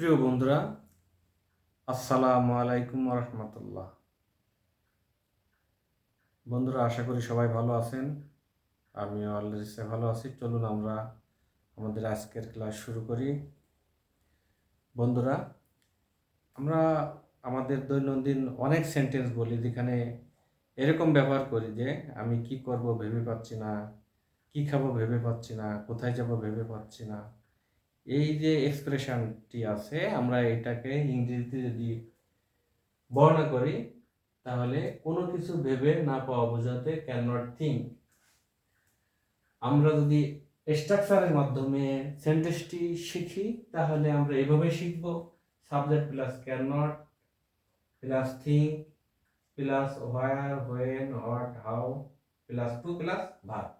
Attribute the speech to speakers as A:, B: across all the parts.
A: প্রিয় বন্ধুরা, আসসালামু আলাইকুম রহমতুল্লাহ। বন্ধুরা, আশা করি সবাই ভালো আছেন। আমিও আল্লাহর ইচ্ছায় ভালো আছি। চলুন আমরা আমাদের আজকের ক্লাস শুরু করি। বন্ধুরা, আমরা আমাদের দৈনন্দিন অনেক সেন্টেন্স বলি যেখানে এরকম ব্যবহার করি যে আমি কি করব ভেবে পাচ্ছি না, কি খাবো ভেবে পাচ্ছি না, কোথায় যাব ভেবে পাচ্ছি না। এই যে এক্সপ্রেশনটি আছে, আমরা এটাকে ইংরেজিতে যদি বর্ণনা করি তাহলে কোনো কিছু ভেবে না পাওয়া বোঝাতে ক্যান নট থিঙ্ক। আমরা যদি স্ট্রাকচারের মাধ্যমে সেন্টেন্সটি শিখি তাহলে আমরা এভাবে শিখব: subject plus can not plus think plus where, when, what, how plus to plus verb.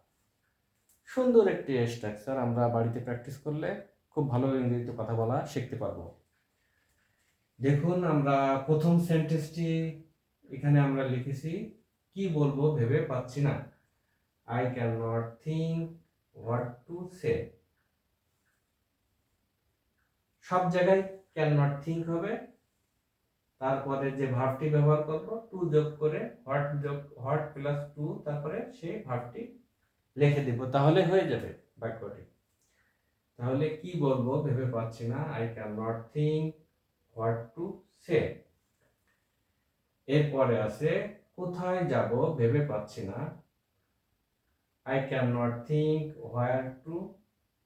A: সুন্দর একটি স্ট্রাকচার। আমরা বাড়িতে প্র্যাকটিস করলে খুব ভালো ইংরেজিতে কথা বলা শিখতে পারবো। দেখুন, আমরা প্রথম সেন্টেন্সটি এখানে আমরা লিখেছি, কি বলবো ভেবে পাচ্ছি না। I cannot think what to say. সব জায়গায় cannot think হবে, তারপরে যে ভার্বটি ব্যবহার করব টু যোগ করে হোয়াট প্লাস টু, তারপরে সেই ভার্বটি লিখে দিব, তাহলে হয়ে যাবে বাক্যটি। তাহলে কি বলবো ভেবে পাচ্ছি না, I cannot think what to say। এরপরে আছে কোথায় যাব ভেবে পাচ্ছি না, I cannot think where to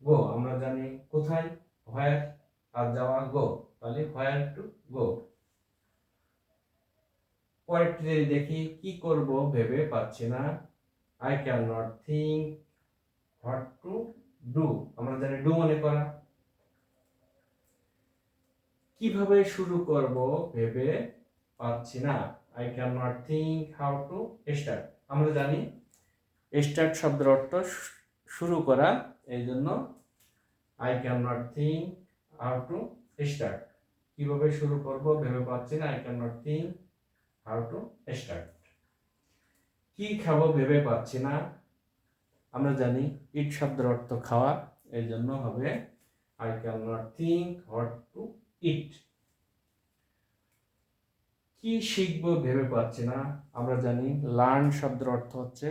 A: go। আমরা জানি কোথায়, where আর যাওয়া go, তাহলে where to go। পরেরটি দেখি, কি করব ভেবে পাচ্ছি না, I cannot think what to do। আমরা জানি do মানে করা। কিভাবে শুরু করব ভেবে পাচ্ছি না, I cannot think how to start। আমরা জানি স্টার্ট শব্দের অর্থ শুরু করা, এই জন্য I cannot think how to start। কিভাবে শুরু করব ভেবে পাচ্ছি না, I cannot think how to start। কি খাবো ভেবে পাচ্ছি না, আমরা জানি ইট শব্দের অর্থ খাওয়া, এই জন্য হবে I cannot think what to eat। কি শিখবো ভেবে পাচ্ছি না, আমরা জানি লার্ন শব্দের অর্থ হচ্ছে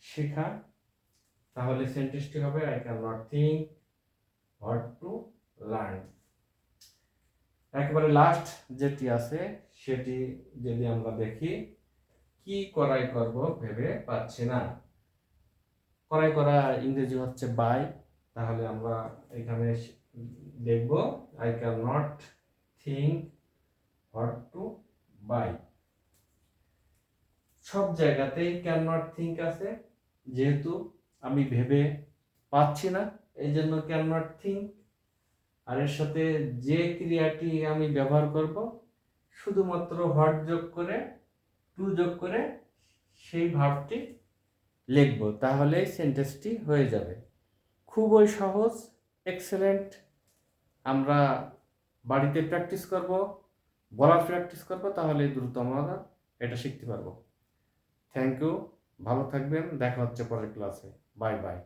A: শেখা, তাহলে সেন্টেন্সটি হবে I cannot think what to learn। একেবারে লাস্ট যেটি আছে সেটি যদি আমরা দেখি, কি করাই করব ভেবে পাচ্ছি না। করাই করা ইংরেজি হচ্ছে বাই, তাহলে আমরা এখানে দেখব I cannot think what to buy। সব জায়গাতেই cannot think আছে, যেহেতু আমি ভেবে পাচ্ছি না এই জন্য cannot think। আর এর সাথে যে ক্রিয়াটি আমি ব্যবহার করব শুধুমাত্র হোয়াট যোগ করে টু যোগ করে সেই ভার্বটি লিখব, তাহলে সেন্টেন্সটি হয়ে যাবে। খুবই সহজ, এক্সেলেন্ট। আমরা বাড়িতে প্র্যাকটিস করব, বলার প্র্যাকটিস করব, তাহলে দ্রুত আমরা এটা শিখতে পারবো। থ্যাংক ইউ, ভালো থাকবেন, দেখা হচ্ছে পরের ক্লাসে। Bye bye.